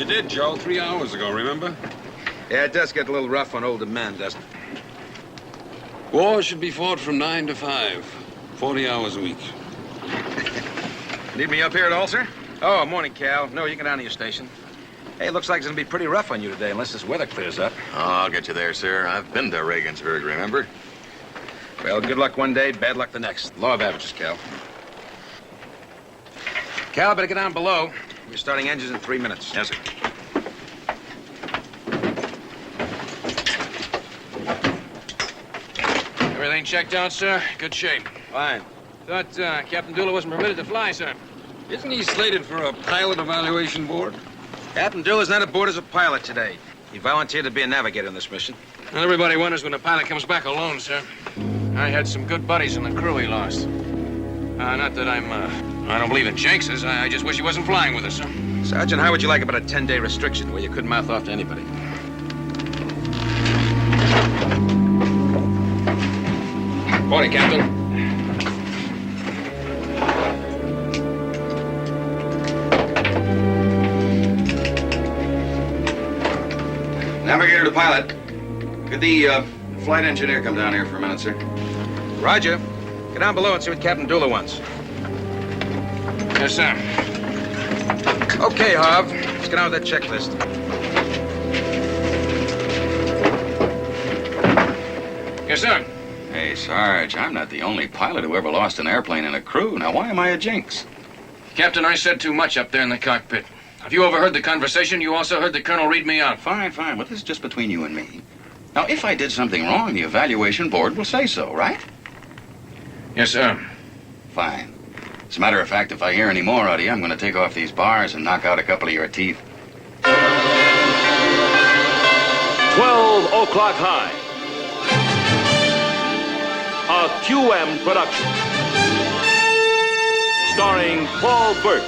did, Joe, 3 hours ago, remember? Yeah, it does get a little rough on older men, doesn't it? War should be fought from 9 to 5, 40 hours a week. Need me up here at all, sir? Oh, morning, Cal. No, you can down to your station. Hey, looks like it's gonna be pretty rough on you today, unless this weather clears up. Oh, I'll get you there, sir. I've been to Regensburg, remember? Well, good luck one day, bad luck the next. Law of averages, Cal. Cal, better get down below. We're starting engines in 3 minutes. Yes, sir. Everything checked out, sir? Good shape. Fine. Thought Captain Dula wasn't permitted to fly, sir. Isn't he slated for a pilot evaluation board? Captain Dula's not aboard as a pilot today. He volunteered to be a navigator on this mission. Well, everybody wonders when a pilot comes back alone, sir. I had some good buddies in the crew he lost. Not that I don't believe in jinxes. I just wish he wasn't flying with us, sir. Sergeant, how would you like about a 10-day restriction where you couldn't mouth off to anybody? Morning, Captain. Navigator to pilot. Could the flight engineer come down here for a minute, sir? Roger. Get down below and see what Captain Dula wants. Yes, sir. Okay, Harv. Let's get on with that checklist. Yes, sir. Hey, Sarge, I'm not the only pilot who ever lost an airplane in a crew. Now, why am I a jinx? Captain, I said too much up there in the cockpit. If you overheard the conversation, you also heard the colonel read me out. Fine, fine. Well, this is just between you and me. Now, if I did something wrong, the evaluation board will say so, right? Yes, sir. Fine. As a matter of fact, if I hear any more out of you, I'm going to take off these bars and knock out a couple of your teeth. 12 o'clock high. A QM production. Starring Paul Burt.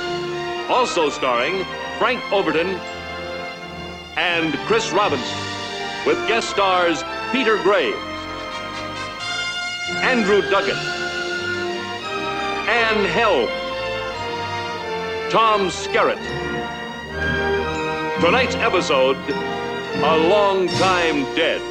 Also starring Frank Overton and Chris Robinson. With guest stars Peter Graves, Andrew Duggan, Ann Helm, Tom Skerritt. Tonight's episode, A Long Time Dead.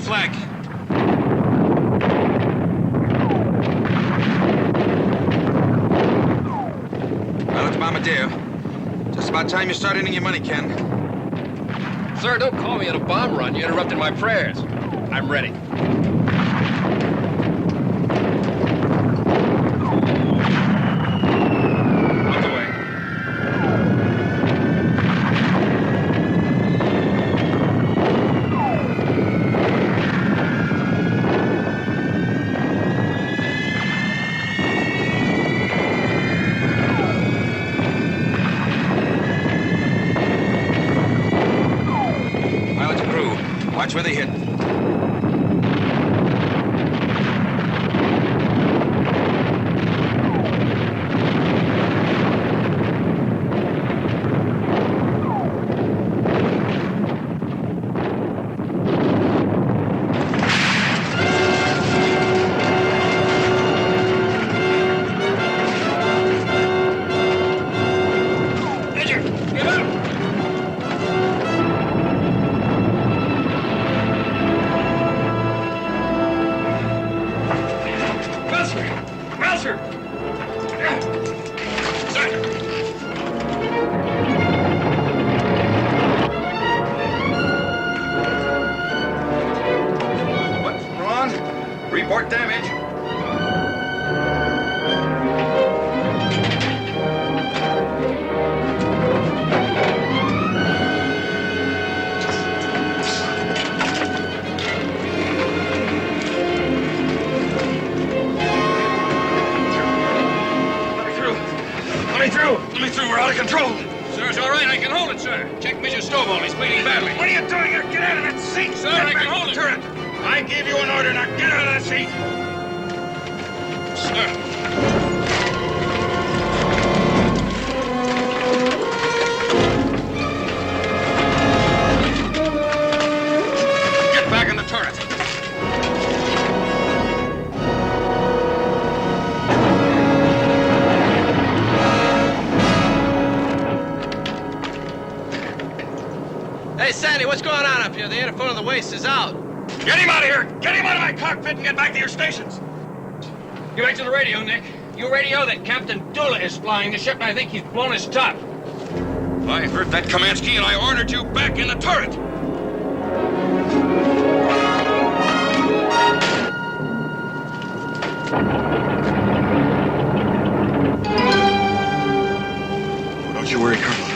Flag. Well, it's Bombardier. Just about time you start earning your money, Ken. Sir, don't call me at a bomb run. You interrupted my prayers. I'm ready. On the way. Watch where they hit. Report damage. Let me through. We're out of control. Sir, it's all right. I can hold it, sir. Check Mr. Stovall. He's bleeding badly. What are you doing here? Get out of that seat! Sir, I can hold it. Turret. I gave you an order, now get What's going on up here? The interphone of the waist is out. Get him out of here! Get him out of my cockpit and get back to your stations! Get back to the radio, Nick. You radio that Captain Dula is flying the ship, and I think he's blown his top. I heard that, Kamansky, and I ordered you back in the turret! Oh, don't you worry, Colonel.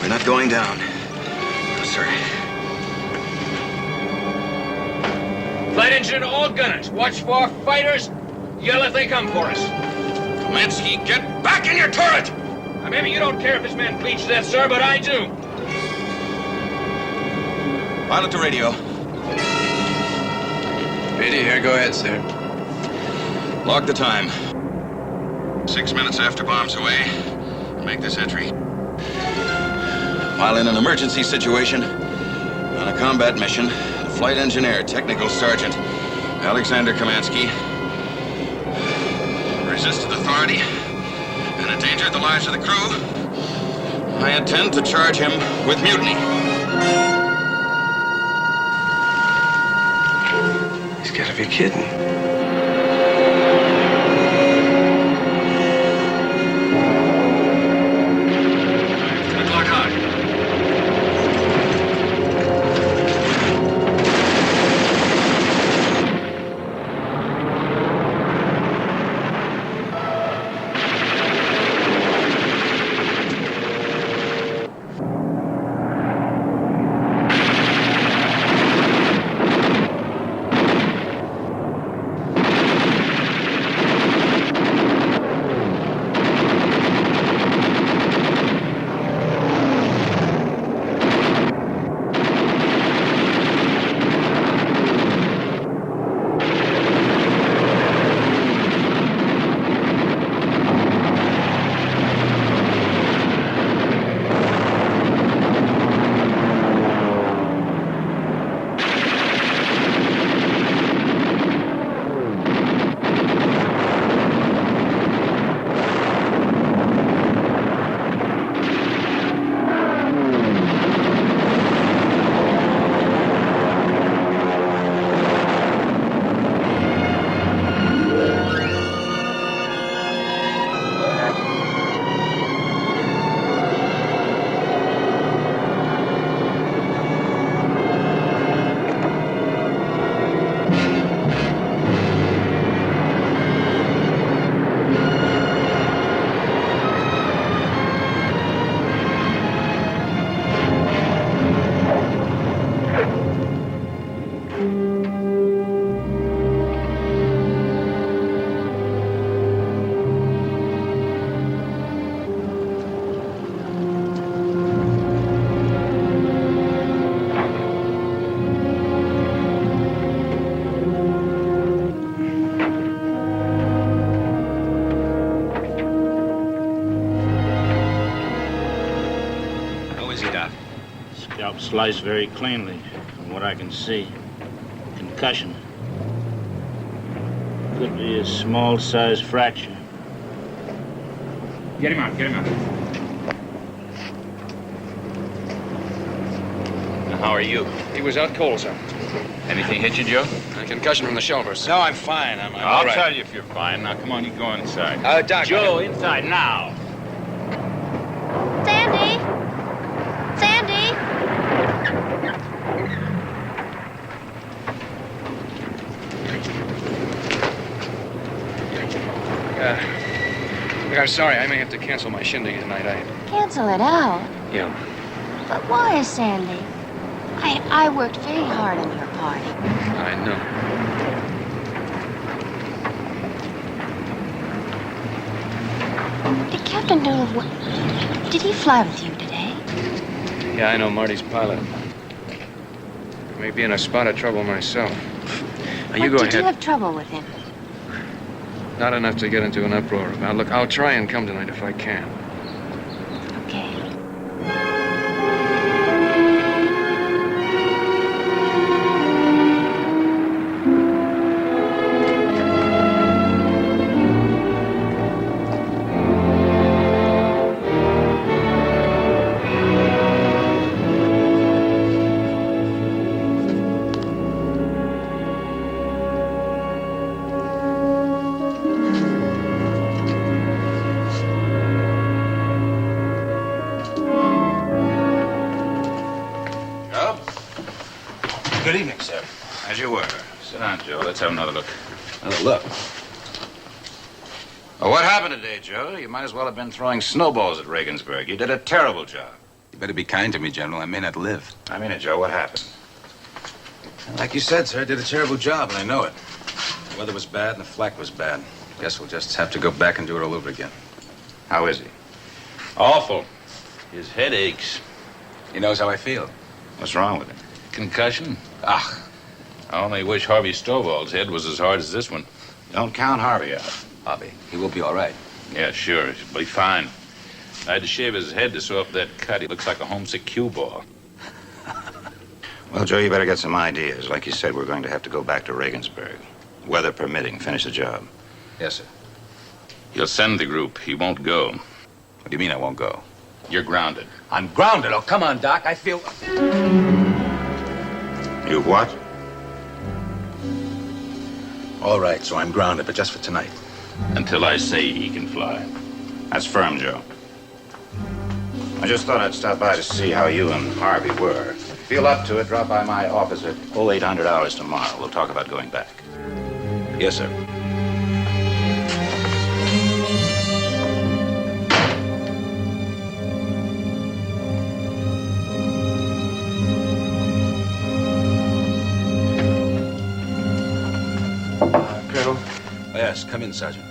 We're not going down. No, sir. Flight engine to all gunners. Watch for fighters. Yell if they come for us. Kamansky, get back in your turret! Now, maybe you don't care if this man bleeds to death, sir, but I do. Pilot to radio. Beatty, here, go ahead, sir. Log the time. 6 minutes after bombs away. Make this entry. While in an emergency situation, on a combat mission, the flight engineer, Technical Sergeant Alexander Kamansky, resisted authority and endangered the lives of the crew. I intend to charge him with mutiny. He's gotta be kidding. Sliced very cleanly, from what I can see. Concussion. Could be a small-sized fracture. Get him out, get him out. Now, how are you? He was out cold, sir. Anything hit you, Joe? A concussion from the shell burst. No, I'm fine. I'm all I'll right. tell you if you're fine. Now, come on, you go inside. Doc. Joe, inside now. Sandy! Sandy! Look, I'm sorry. I may have to cancel my shindig tonight. Cancel it out. Yeah. But why, Sandy? I worked very hard on your party. I know. Did Captain Doolittle... Did he fly with you today? Yeah, I know Marty's pilot. I may be in a spot of trouble myself. Now, you go Did ahead. you have trouble with him? Not enough to get into an uproar about. Look, I'll try and come tonight if I can. Okay. sir. As you were. Sit down, Joe. Let's have another look. Another look. Well, what happened today, Joe? You might as well have been throwing snowballs at Regensburg. You did a terrible job. You better be kind to me, General. I may not live. I mean it, Joe. What happened? Like you said, sir, I did a terrible job, and I know it. The weather was bad, and the flak was bad. Guess we'll just have to go back and do it all over again. How is he? Awful. His head aches. He knows how I feel. What's wrong with him? Concussion? Ah, I only wish Harvey Stovall's head was as hard as this one. Don't count Harvey out. Bobby, he will be all right. Yeah, sure. He'll be fine. I had to shave his head to sew up that cut. He looks like a homesick cue ball. Well, Joe, you better get some ideas. Like you said, we're going to have to go back to Regensburg. Weather permitting, finish the job. Yes, sir. He'll send the group. He won't go. What do you mean I won't go? You're grounded. I'm grounded. Oh, come on, Doc. I feel... You what? All right, so I'm grounded, but just for tonight. Until I say he can fly. That's firm, Joe. I just thought I'd stop by to see how you and Harvey were. If you feel up to it, drop by my office at 0800 hours tomorrow. We'll talk about going back. Yes, sir. Colonel? Yes, come in, Sergeant.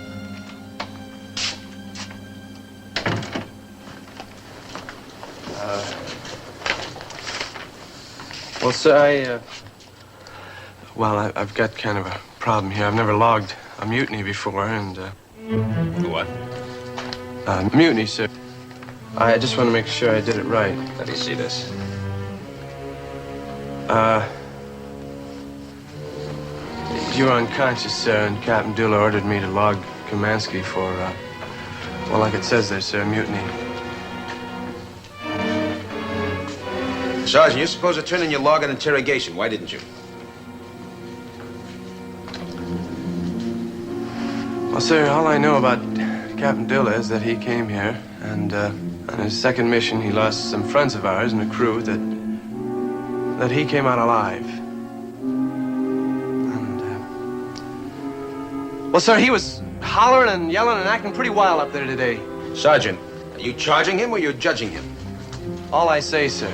Well, sir, I've got kind of a problem here. I've never logged a mutiny before, and, What? mutiny, sir. I just want to make sure I did it right. Let me see this. You were unconscious, sir, and Captain Dula ordered me to log Kamansky for, well, like it says there, sir, mutiny. Sergeant, you're supposed to turn in your log on interrogation. Why didn't you? Well, sir, all I know about Captain Dula is that he came here, and on his second mission, he lost some friends of ours and a crew that he came out alive. And, well, sir, he was hollering and yelling and acting pretty wild up there today. Sergeant, are you charging him or you're judging him? All I say, sir,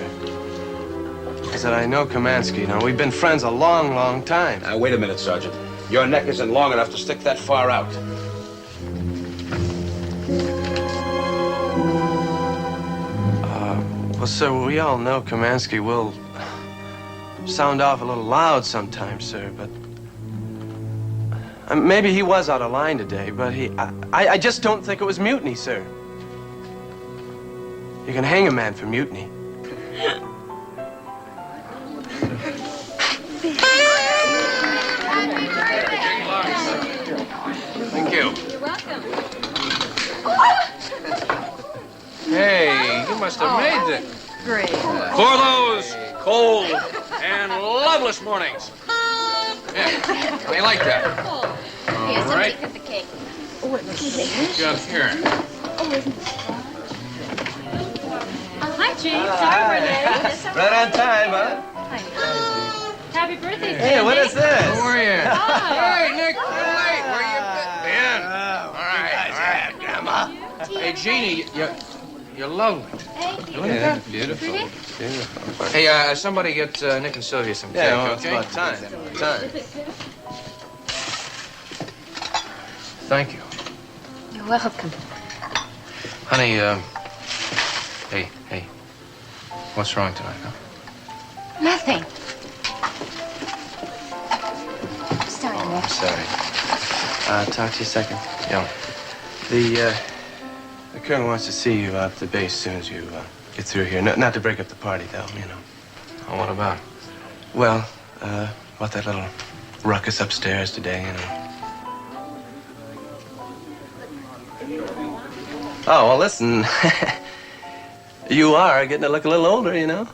is that I know Kamansky. Now, we've been friends a long, long time. Now, wait a minute, Sergeant. Your neck isn't long enough to stick that far out. Well, sir, we all know Kamansky will sound off a little loud sometimes, sir, but maybe he was out of line today, but I just don't think it was mutiny, sir. You can hang a man for mutiny. Thank you. You're welcome. Hey, you must have made it. Great. For those cold and loveless mornings. Yeah, they like that. Here's some right. cake with the cake. What got here? Hi, Chief. Sorry we're late. Right on time, huh? Happy birthday, Sandy. Hey, what is this? How are you? Hi. Hey, Nick, you're late. Where you been? All right. Grandma. Hey, Jeannie, you're lovely. Thank you. Look at that. Beautiful. Hey, somebody get Nick and Sylvia some cake, Yeah, well, it's okay? about time. Thank you. You're welcome. Honey, hey. What's wrong tonight, huh? Nothing. Sorry, Nick. Sorry. Talk to you a second. Yeah. The colonel wants to see you out at the base as soon as you get through here. Not to break up the party, though, you know. Oh, what about? Well, about that little ruckus upstairs today, you know. Oh, well, listen. You are getting to look a little older, you know.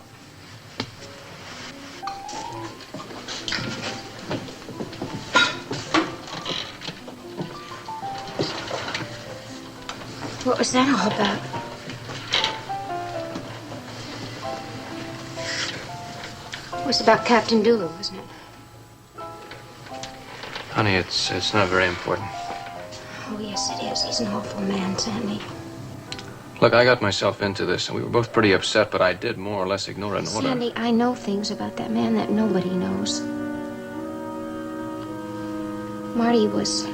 What was that all about? was about Captain Dula, wasn't it? Honey, it's not very important. Oh, yes, it is. He's an awful man, Sandy. Look, I got myself into this, and we were both pretty upset, but I did more or less ignore an order. Sandy, I know things about that man that nobody knows. Marty was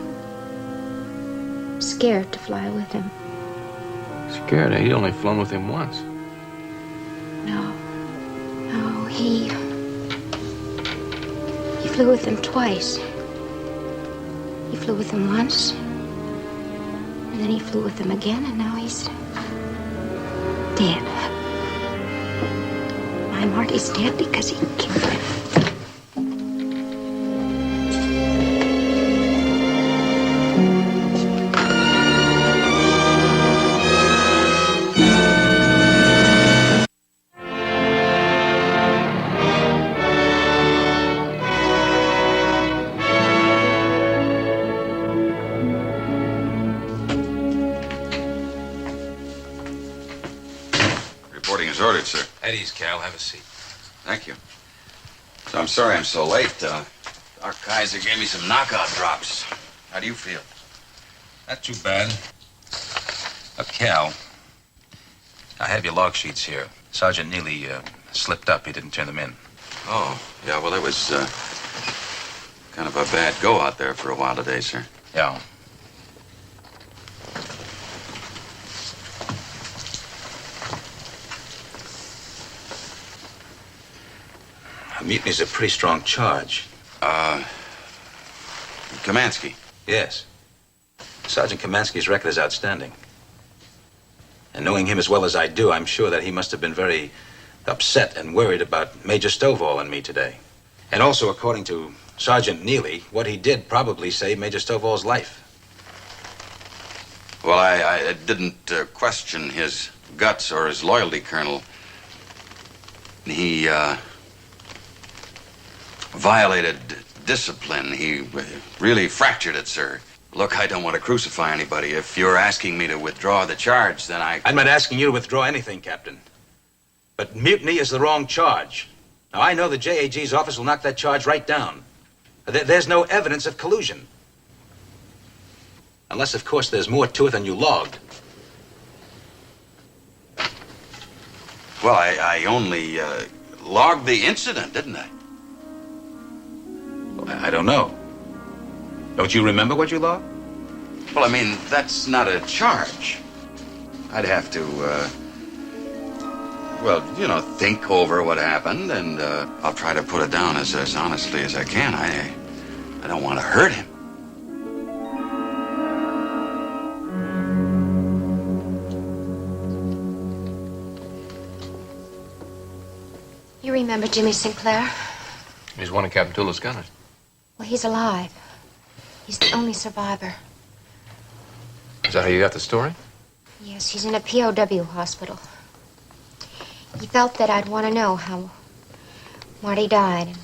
scared to fly with him. Scared? He'd only flown with him once. No, he flew with him twice. He flew with him once, and then he flew with him again, and now he's dead. My Marty's dead because he killed him. Reporting is ordered, sir. At ease, Cal. Have a seat. Thank you. So I'm sorry I'm so late. Doc Kaiser gave me some knockout drops. How do you feel? Not too bad. Cal, I have your log sheets here. Sergeant Neely slipped up. He didn't turn them in. Oh, yeah, well, it was kind of a bad go out there for a while today, sir. Yeah. Mutiny's a pretty strong charge. Kamansky. Yes. Sergeant Kamansky's record is outstanding. And knowing him as well as I do, I'm sure that he must have been very upset and worried about Major Stovall and me today. And also, according to Sergeant Neely, what he did probably saved Major Stovall's life. Well, I didn't question his guts or his loyalty, Colonel. He violated discipline. He really fractured it, sir. Look, I don't want to crucify anybody. If you're asking me to withdraw the charge, then I'm not asking you to withdraw anything, Captain. But mutiny is the wrong charge. Now, I know the JAG's office will knock that charge right down. There's no evidence of collusion. Unless, of course, there's more to it than you logged. Well, I only logged the incident, didn't I? I don't know. Don't you remember what you logged? Well, I mean, that's not a charge. I'd have to, think over what happened, and I'll try to put it down as honestly as I can. I don't want to hurt him. You remember Jimmy Sinclair? He's one of Captain Dula's gunners. Well, he's alive. He's the only survivor. Is that how you got the story? Yes, he's in a POW hospital. He felt that I'd want to know how Marty died.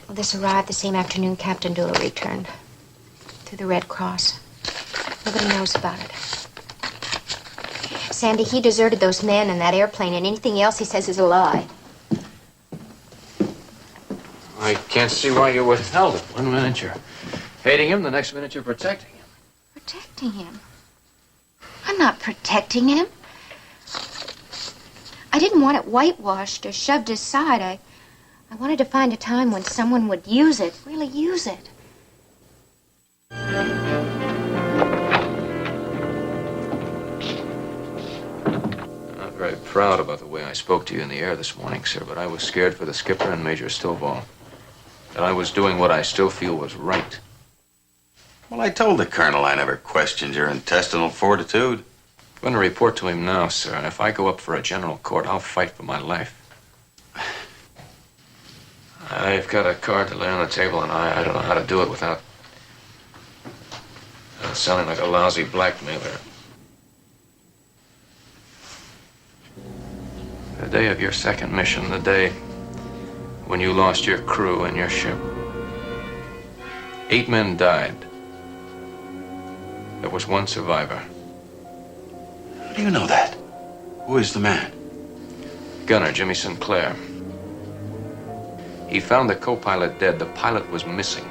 Well, this arrived the same afternoon Captain Dula returned. Through the Red Cross. Nobody knows about it. Sandy, he deserted those men in that airplane, and anything else he says is a lie. I can't see why you withheld it. One minute you're hating him, the next minute you're protecting him. Protecting him? I'm not protecting him. I didn't want it whitewashed or shoved aside. I wanted to find a time when someone would use it, really use it. I'm not very proud about the way I spoke to you in the air this morning, sir, but I was scared for the skipper and Major Stovall. That I was doing what I still feel was right. Well, I told the Colonel I never questioned your intestinal fortitude. I'm going to report to him now, sir, and if I go up for a general court, I'll fight for my life. I've got a card to lay on the table, and I don't know how to do it without sounding like a lousy blackmailer. The day of your second mission, the day when you lost your crew and your ship. 8 men died. There was one survivor. How do you know that? Who is the man? Gunner Jimmy Sinclair. He found the co-pilot dead. The pilot was missing.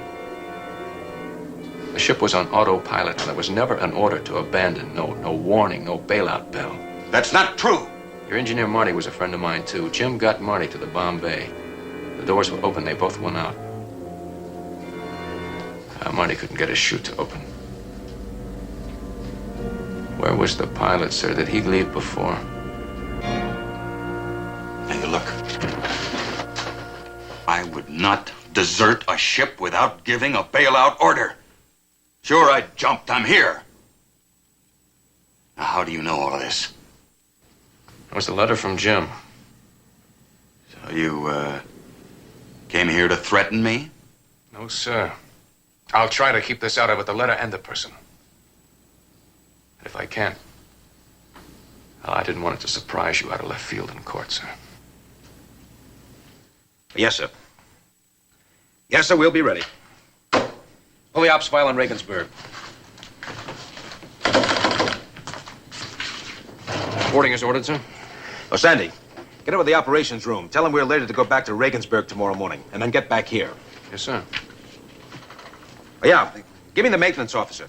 The ship was on autopilot, and there was never an order to abandon. No warning, no bailout bell. That's not true. Your engineer Marty was a friend of mine, too. Jim got Marty to the Bombay. The doors were open. They both went out. Marty couldn't get his chute to open. Where was the pilot, sir? Did he leave before? Now, you look. I would not desert a ship without giving a bailout order. Sure, I jumped. I'm here. Now, how do you know all of this? It was a letter from Jim. So you, came here to threaten me? No, sir. I'll try to keep this out of it, the letter and the person. But if I can't, well, I didn't want it to surprise you out of left field in court, sir. Yes, sir. Yes, sir, we'll be ready. Pull the ops file on Regensburg. Boarding is ordered, sir. Oh, Sandy, get over to the operations room. Tell them we're later to go back to Regensburg tomorrow morning, and then get back here. Yes, sir. Oh, yeah, give me the maintenance officer.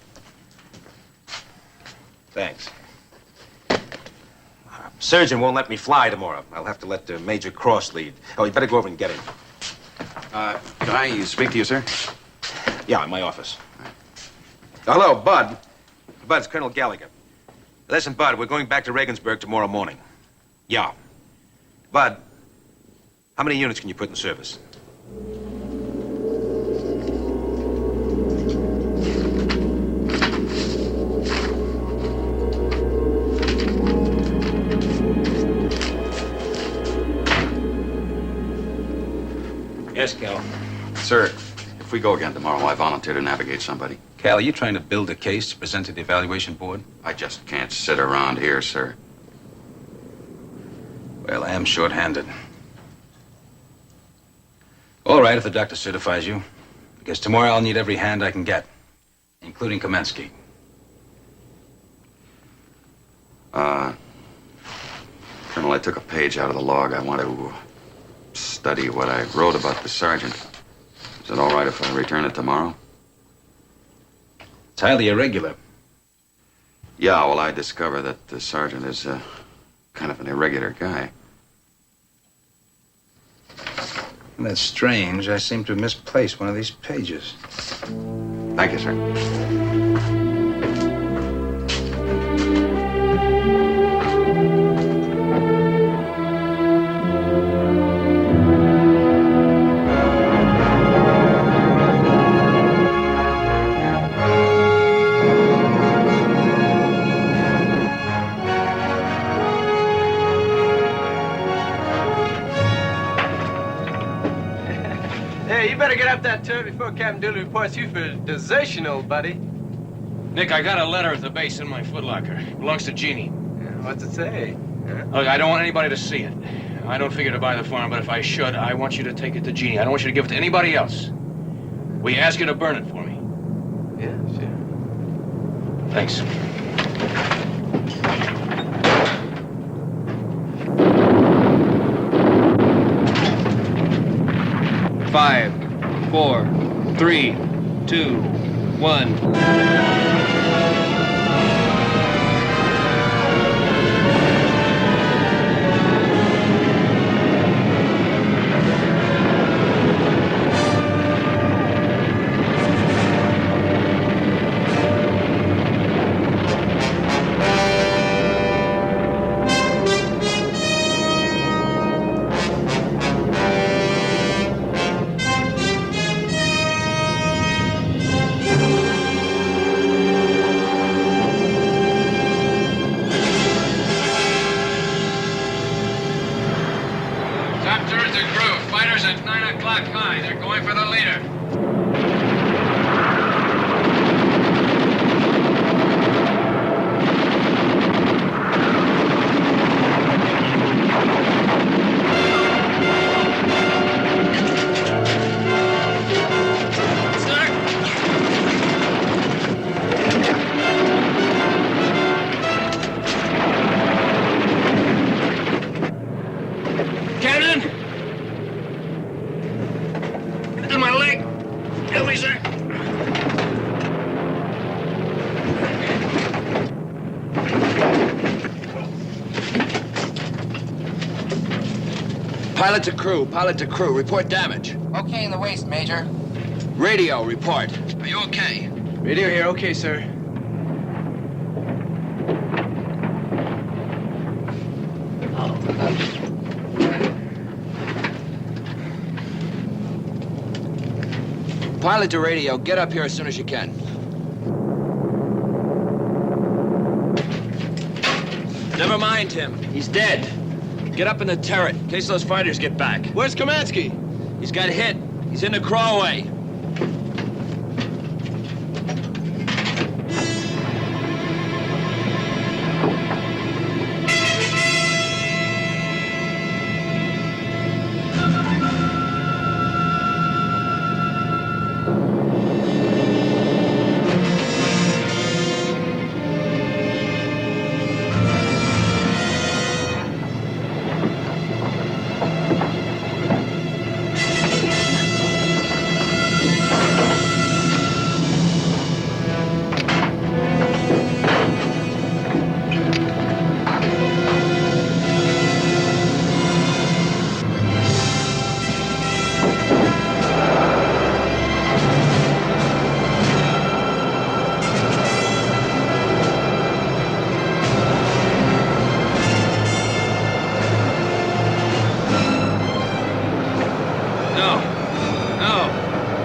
Thanks. Surgeon won't let me fly tomorrow. I'll have to let Major Cross lead. Oh, you better go over and get him. Can I speak to you, sir? Yeah, in my office. Hello, Bud. Bud, it's Colonel Gallagher. Listen, Bud, we're going back to Regensburg tomorrow morning. Yeah. Bud, how many units can you put in service? Yes, Cal. Sir, if we go again tomorrow, I volunteer to navigate somebody. Cal, are you trying to build a case to present to the evaluation board? I just can't sit around here, sir. Well, I am short-handed. All right, if the doctor certifies you. Because tomorrow I'll need every hand I can get, including Kaminsky. Colonel, I took a page out of the log. I want to study what I wrote about the sergeant. Is it all right if I return it tomorrow? It's highly irregular. Yeah, well, I discover that the sergeant is kind of an irregular guy. That's strange. I seem to have misplaced one of these pages. Thank you, sir. Hey, you better get up that turret before Captain Dooley reports you for desertion, old buddy. Nick, I got a letter at the base in my footlocker. It belongs to Jeannie. Yeah, what's it say? Look, I don't want anybody to see it. I don't figure to buy the farm, but if I should, I want you to take it to Jeannie. I don't want you to give it to anybody else. We ask you to burn it for me. Yeah, sure. Thanks. Five, 4, 3, 2, 1. Kill me, sir. Pilot to crew, report damage. Okay in the waist, Major. Radio, report. Are you okay? Radio here, okay, sir. Pilot to radio, get up here as soon as you can. Never mind him. He's dead. Get up in the turret in case those fighters get back. Where's Kamansky? He's got hit. He's in the crawlway.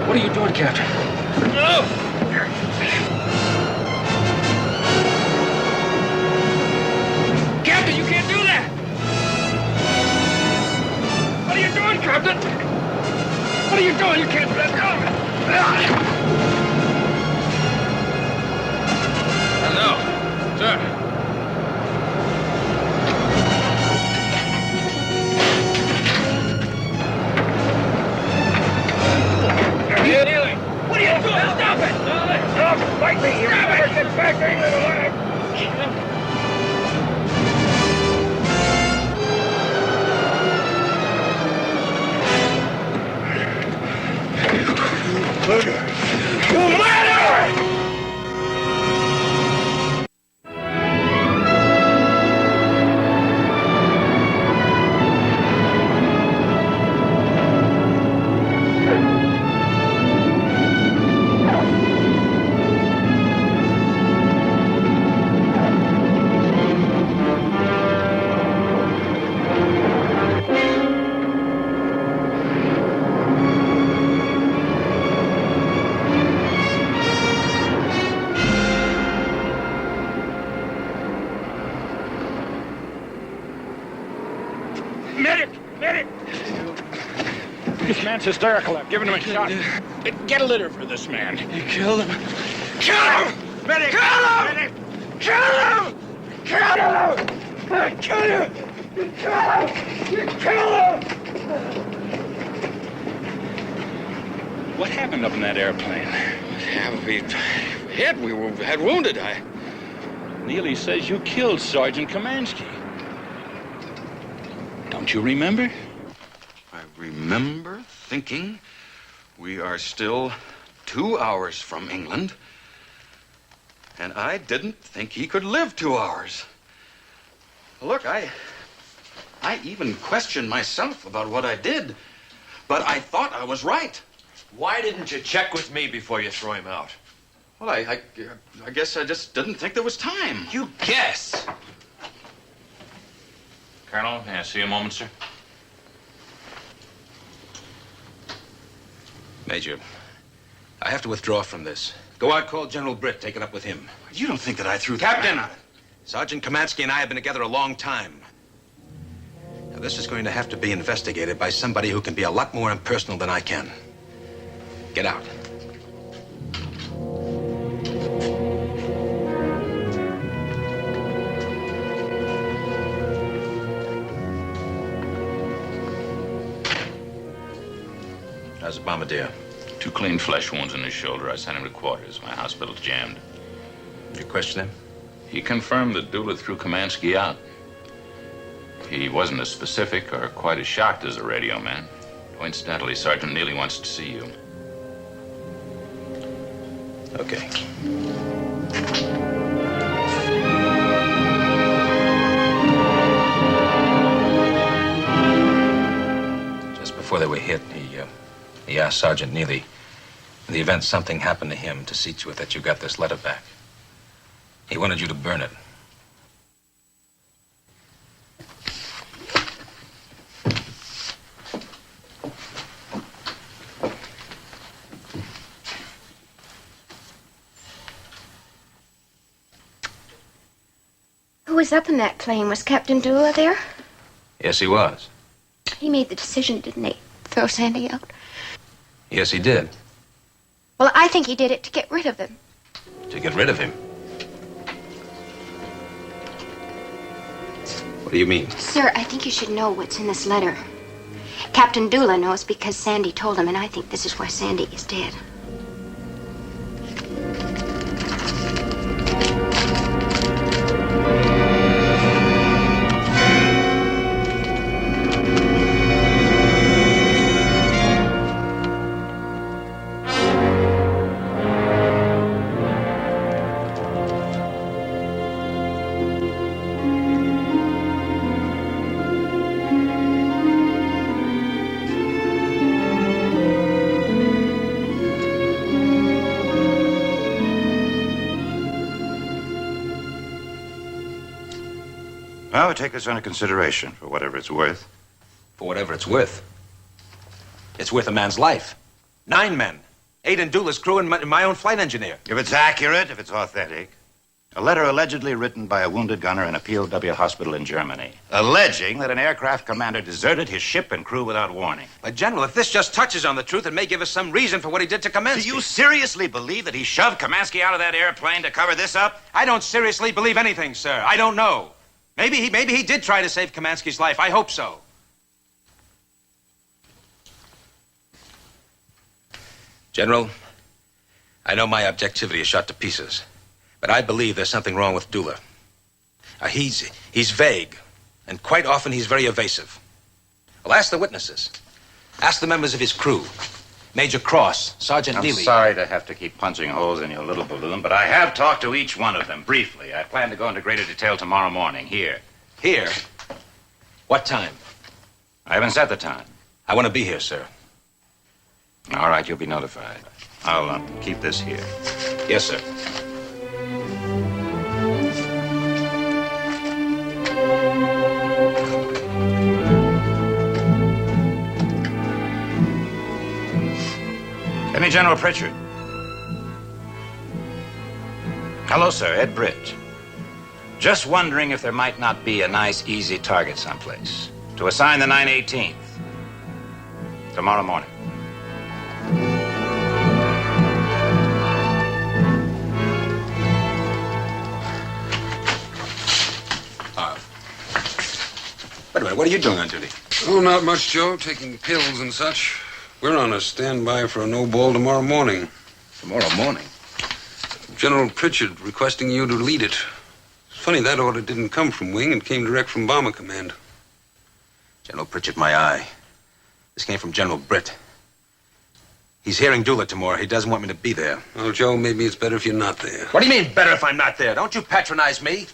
What are you doing, Captain? No! Captain, you can't do that! What are you doing, Captain? What are you doing? You can't let go! No, sir. What are you doing? Stop it! Don't fight me! You never get back in little leg! You murderer! This man's hysterical. I've given him a shot. Get a litter for this man. You killed him? Kill him! Medic! Kill him! Medic! Kill him! Kill him! I kill you! You kill him! You kill him! What happened up in that airplane? Yeah, we hit. We had wounded. Neely says you killed Sergeant Kamansky. Don't you remember? I remember thinking we are still 2 hours from England, and I didn't think he could live 2 hours. Look, I even questioned myself about what I did, but I thought I was right. Why didn't you check with me before you throw him out? Well, I guess I just didn't think there was time. You guess! Colonel, may I see a moment, sir? Major, I have to withdraw from this. Go out, call General Britt, take it up with him. You don't think that I threw Captain! that? Sergeant Kamansky and I have been together a long time. Now, this is going to have to be investigated by somebody who can be a lot more impersonal than I can. Get out. How's the bombardier? 2 clean flesh wounds in his shoulder. I sent him to quarters. My hospital's jammed. You question him? He confirmed that Dula threw Kamansky out. He wasn't as specific or quite as shocked as the radio man. Coincidentally, Sergeant Neely wants to see you. Okay. Just before they were hit, he asked Sergeant Neely, in the event something happened to him, to see to it that you got this letter back. He wanted you to burn it. Who was up in that plane? Was Captain Dula there? Yes, he was. He made the decision, didn't he? Throw Sandy out? Yes, he did. Well, I think he did it to get rid of him. To get rid of him? What do you mean? Sir, I think you should know what's in this letter. Captain Dula knows because Sandy told him, and I think this is why Sandy is dead. I would take this under consideration for whatever it's worth. For whatever it's worth. It's worth a man's life. 9 men. 8 in Dula's crew and my own flight engineer. If it's accurate, if it's authentic. A letter allegedly written by a wounded gunner in a POW hospital in Germany, alleging that an aircraft commander deserted his ship and crew without warning. But, General, if this just touches on the truth, it may give us some reason for what he did to Kaminsky. Do you seriously believe that he shoved Kaminsky out of that airplane to cover this up? I don't seriously believe anything, sir. I don't know. Maybe he did try to save Kaminsky's life. I hope so. General, I know my objectivity is shot to pieces, but I believe there's something wrong with Dula. He's vague, and quite often he's very evasive. Well, ask the witnesses. Ask the members of his crew. Major Cross, Sergeant I'm Neely. sorry to have to keep punching holes in your little balloon, but I have talked to each one of them briefly. I plan to go into greater detail tomorrow morning, here. Here? What time? I haven't set the time. I want to be here, sir. All right, you'll be notified. I'll keep this here. Yes, sir. Attorney General Pritchard. Hello, sir. Ed Britt. Just wondering if there might not be a nice, easy target someplace to assign the 918th. Tomorrow morning. Wait a minute. What are you doing on duty? Oh, not much, Joe. Taking pills and such. We're on a standby for a no-ball tomorrow morning. Tomorrow morning? General Pritchard requesting you to lead it. It's funny, that order didn't come from Wing. It came direct from Bomber Command. General Pritchard, my eye. This came from General Britt. He's hearing Dula tomorrow. He doesn't want me to be there. Well, Joe, maybe it's better if you're not there. What do you mean, better if I'm not there? Don't you patronize me.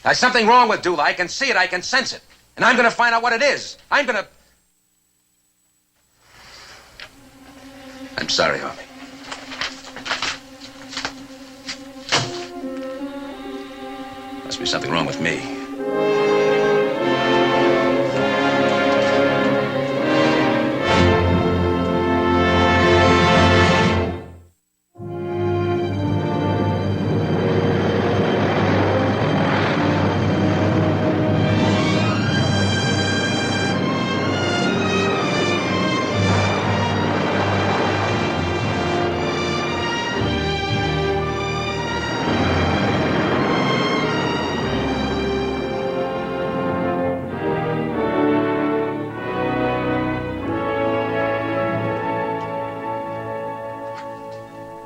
There's something wrong with Dula. I can see it. I can sense it. And I'm going to find out what it is. I'm sorry, Harvey. Must be something wrong with me.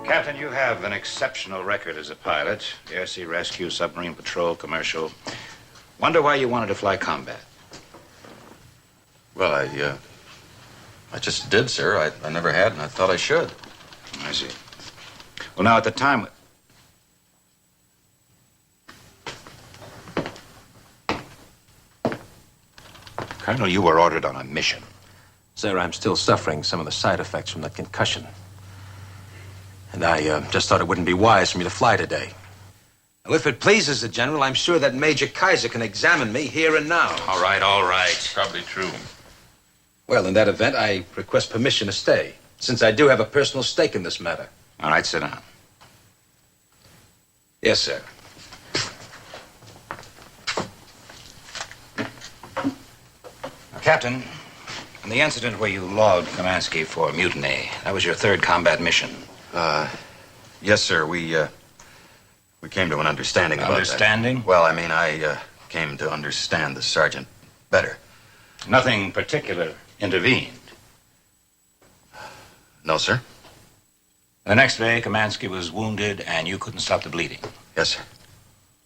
Captain, you have an exceptional record as a pilot. Air Sea Rescue, Submarine Patrol, Commercial. Wonder why you wanted to fly combat? Well, I just did, sir. I never had, and I thought I should. I see. Well, now, at the time... Colonel, you were ordered on a mission. Sir, I'm still suffering some of the side effects from that concussion. And I just thought it wouldn't be wise for me to fly today. Now, if it pleases the General, I'm sure that Major Kaiser can examine me here and now. All right. Probably true. Well, in that event, I request permission to stay, since I do have a personal stake in this matter. All right, sit down. Yes, sir. Now, Captain, in the incident where you logged Kamansky for mutiny, that was your third combat mission. Yes, sir. We came to an understanding about that. Understanding? Well, I mean, I came to understand the sergeant better. Nothing particular intervened. No, sir. The next day, Kamansky was wounded, and you couldn't stop the bleeding. Yes, sir.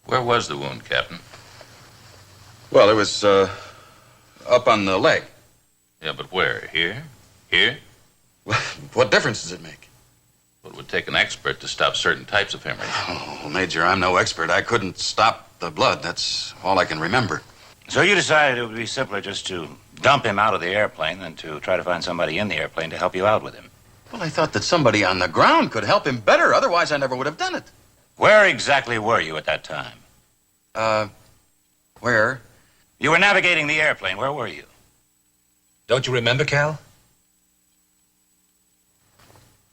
Where was the wound, Captain? Well, it was up on the leg. Yeah, but where? Here? Here? What difference does it make? Well, it would take an expert to stop certain types of hemorrhage. Oh, Major, I'm no expert. I couldn't stop the blood. That's all I can remember. So you decided it would be simpler just to dump him out of the airplane than to try to find somebody in the airplane to help you out with him. Well, I thought that somebody on the ground could help him better. Otherwise, I never would have done it. Where exactly were you at that time? Where? You were navigating the airplane. Where were you? Don't you remember, Cal?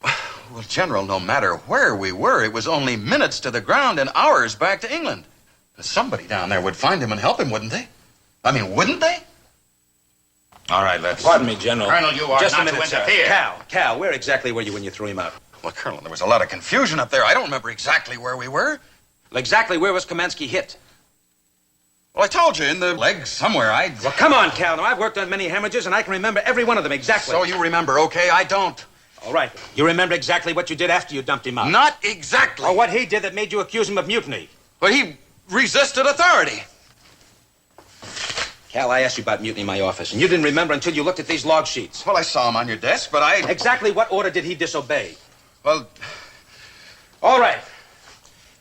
Well, General, no matter where we were, it was only minutes to the ground and hours back to England. Somebody down there would find him and help him, wouldn't they? I mean, wouldn't they? All right, let's... Pardon me, General. Colonel, you are just not a minute, to sir. interfere. Cal, where exactly were you when you threw him out? Well, Colonel, there was a lot of confusion up there. I don't remember exactly where we were. Well, exactly where was Kamansky hit? Well, I told you, in the leg somewhere. Well, come on, Cal. Now, I've worked on many hemorrhages, and I can remember every one of them exactly. So you remember, okay? I don't. All right. You remember exactly what you did after you dumped him out? Not exactly. Or what he did that made you accuse him of mutiny? But he resisted authority. Cal, I asked you about mutiny in my office, and you didn't remember until you looked at these log sheets. Well, I saw him on your desk, but I... Exactly what order did he disobey? Well... All right.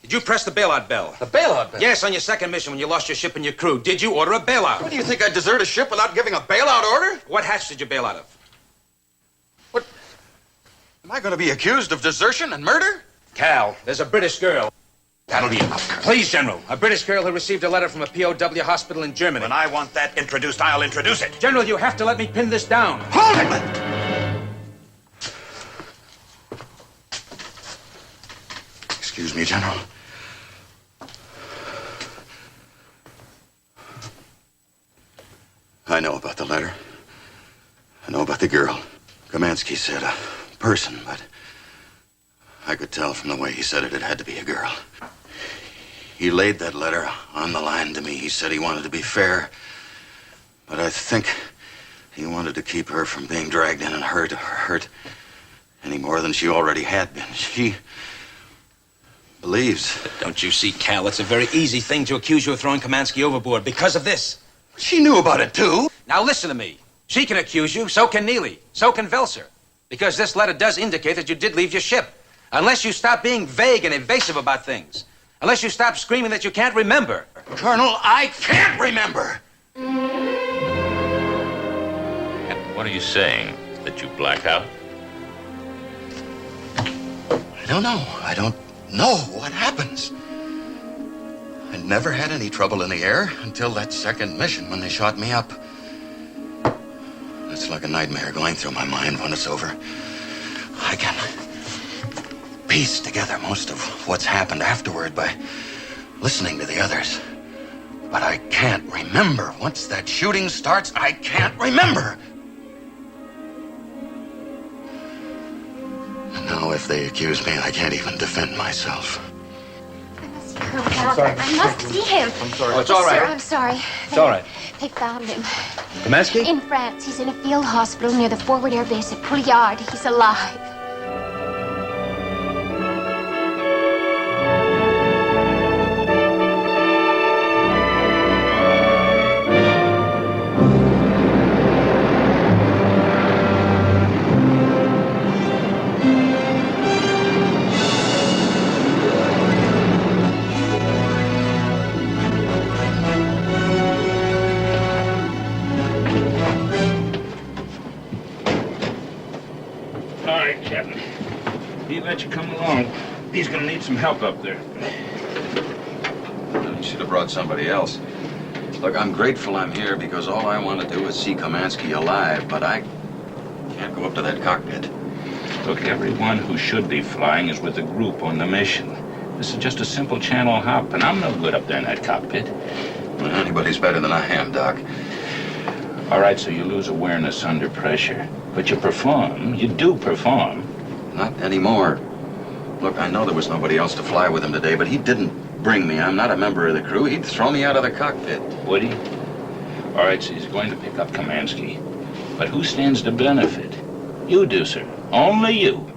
Did you press the bailout bell? The bailout bell? Yes, on your second mission when you lost your ship and your crew. Did you order a bailout? What, do you think I'd desert a ship without giving a bailout order? What hatch did you bail out of? What? Am I going to be accused of desertion and murder? Cal, there's a British girl. That'll be enough, Colonel. Please, General. A British girl who received a letter from a POW hospital in Germany. When I want that introduced, I'll introduce it. General, you have to let me pin this down. Hold it! Excuse me, General. I know about the letter. I know about the girl. Kamansky said a person, but I could tell from the way he said it, it had to be a girl. He laid that letter on the line to me. He said he wanted to be fair, but I think he wanted to keep her from being dragged in and hurt any more than she already had been. She believes. But don't you see, Cal, it's a very easy thing to accuse you of throwing Kamansky overboard because of this. She knew about it, too. Now listen to me. She can accuse you, so can Neely, so can Velser. Because this letter does indicate that you did leave your ship. Unless you stop being vague and evasive about things. Unless you stop screaming that you can't remember. Colonel, I can't remember. And what are you saying? That you black out? I don't know. I don't know what happens. I never had any trouble in the air until that second mission when they shot me up. It's like a nightmare going through my mind when it's over. I can piece together most of what's happened afterward by listening to the others. But I can't remember. Once that shooting starts, I can't remember. And now if they accuse me, I can't even defend myself. I must see him. I'm sorry. Oh, it's all right. Sir, I'm sorry. It's all right. They found him. Kamansky? In France. He's in a field hospital near the forward air base at Pouliard. He's alive. He let you come along. He's gonna need some help up there. You should have brought somebody else. Look, I'm grateful I'm here because all I want to do is see Kamansky alive, but I can't go up to that cockpit. Look, everyone who should be flying is with the group on the mission. This is just a simple channel hop, and I'm no good up there in that cockpit. Well, anybody's better than I am, Doc. All right, so you lose awareness under pressure. But you perform. You do perform. Not anymore. Look, I know there was nobody else to fly with him today, but he didn't bring me. I'm not a member of the crew. He'd throw me out of the cockpit. Would he? All right, so he's going to pick up Kamansky. But who stands to benefit? You do, sir. Only you.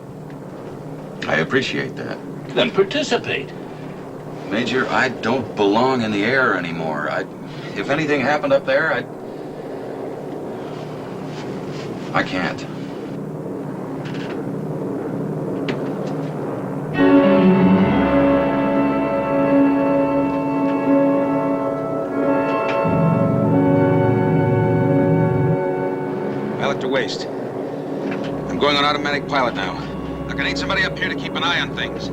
I appreciate that. Then participate. Major, I don't belong in the air anymore. If anything happened up there, I can't. Pilot to waste. I'm going on automatic pilot now. Look, I need somebody up here to keep an eye on things.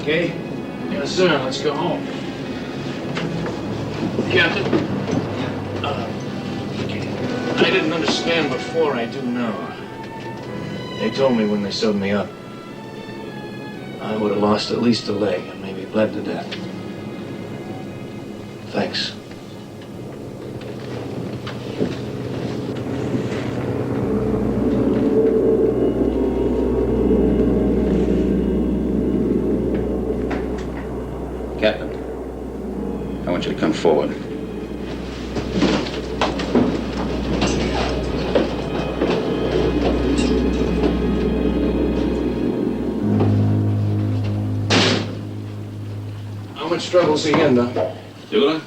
Okay? Yes, sir. Let's go home. Captain? I didn't understand before. I do now. They told me when they sewed me up, I would have lost at least a leg and maybe bled to death. Thanks. Captain, I want you to come forward. How much trouble's he in, though? Dula?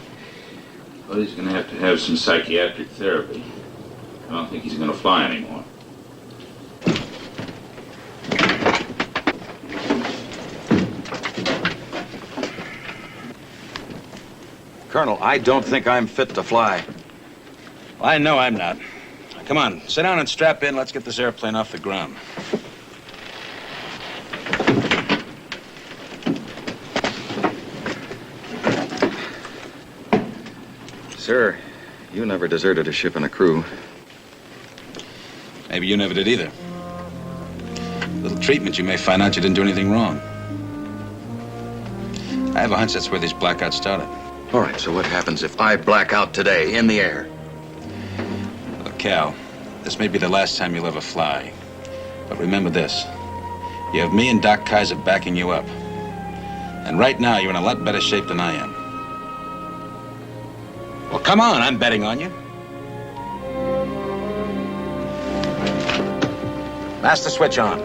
Well, he's going to have some psychiatric therapy. I don't think he's going to fly anymore. Colonel, I don't think I'm fit to fly. Well, I know I'm not. Come on, sit down and strap in. Let's get this airplane off the ground. Sir, you never deserted a ship and a crew. Maybe you never did either. A little treatment, you may find out you didn't do anything wrong. I have a hunch that's where these blackouts started. All right, so what happens if I black out today in the air? Look, Cal, this may be the last time you'll ever fly. But remember this. You have me and Doc Kaiser backing you up. And right now, you're in a lot better shape than I am. Well, come on, I'm betting on you. Master switch on.